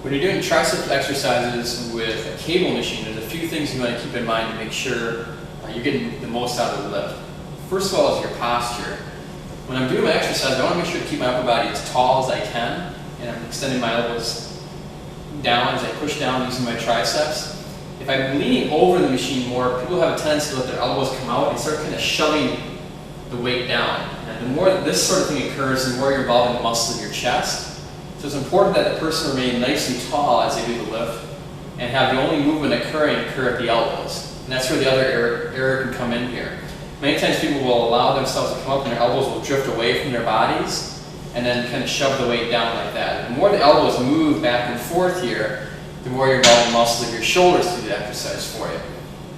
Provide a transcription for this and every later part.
When you're doing tricep exercises with a cable machine, there's a few things you want to keep in mind to make sure you're getting the most out of the lift. First of all is your posture. When I'm doing my exercise, I want to make sure to keep my upper body as tall as I can, and I'm extending my elbows down as I push down using my triceps. If I'm leaning over the machine more, people have a tendency to let their elbows come out and start kind of shoving the weight down. And the more this sort of thing occurs, the more you're involving the muscles of your chest. So it's important that the person remain nice and tall as they do the lift and have the only movement occur at the elbows. And that's where the other error can come in here. Many times people will allow themselves to come up and their elbows will drift away from their bodies and then kind of shove the weight down like that. The more the elbows move back and forth here, the more you're involving the muscles of your shoulders to do the exercise for you.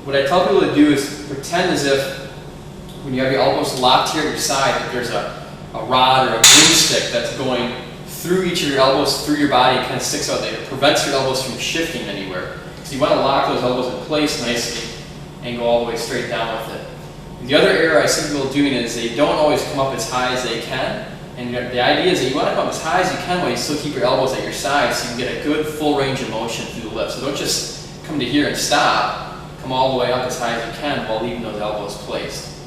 What I tell people to do is pretend as if when you have your elbows locked here at your side, that there's a rod or a broomstick that's going through each of your elbows, through your body, and kind of sticks out there. It prevents your elbows from shifting anywhere. So you want to lock those elbows in place nicely and go all the way straight down with it. The other error I see people doing is they don't always come up as high as they can. And the idea is that you want to come up as high as you can while you still keep your elbows at your side so you can get a good full range of motion through the lift. So don't just come to here and stop. Come all the way up as high as you can while leaving those elbows placed.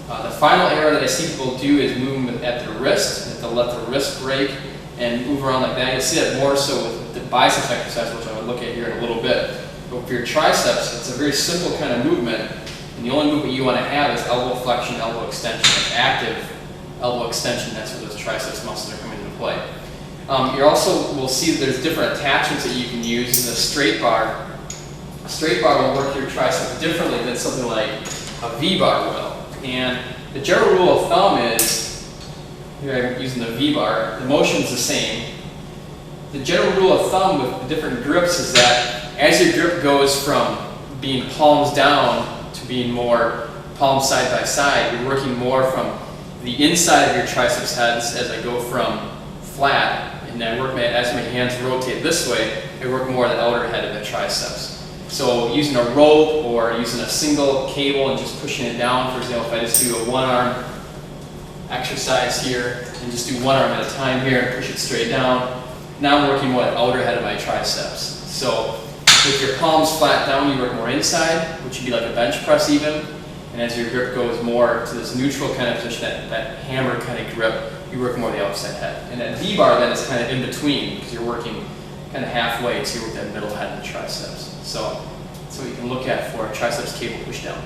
The final error that I see people do is move at the wrist. They'll let the wrist break and move around like that. You'll see that more so with the biceps exercise, which I'm going to look at here in a little bit. But for your triceps, it's a very simple kind of movement. And the only movement you want to have is elbow flexion, elbow extension. Like active elbow extension, that's where those triceps muscles are coming into play. You also will see that there's different attachments that you can use in a straight bar. A straight bar will work your tricep differently than something like a V-bar will. And the general rule of thumb is, here I'm using the V-bar, the motion's the same. The general rule of thumb with the different grips is that as your grip goes from being palms down to being more palms side by side, you're working more from the inside of your triceps heads as I go from flat, and I work as my hands rotate this way, I work more the outer head of the triceps. So using a rope or using a single cable and just pushing it down, for example, if I just do a one-arm exercise here and just do one arm at a time here and push it straight down, now I'm working more the outer head of my triceps. So with your palms flat down, you work more inside, which would be like a bench press even. And as your grip goes more to this neutral kind of position, that hammer kind of grip, you work more the outside head. And that V-bar then is kind of in between because you're working kind of halfway, so you work that middle head of the triceps. So that's what you can look at for a triceps cable push down.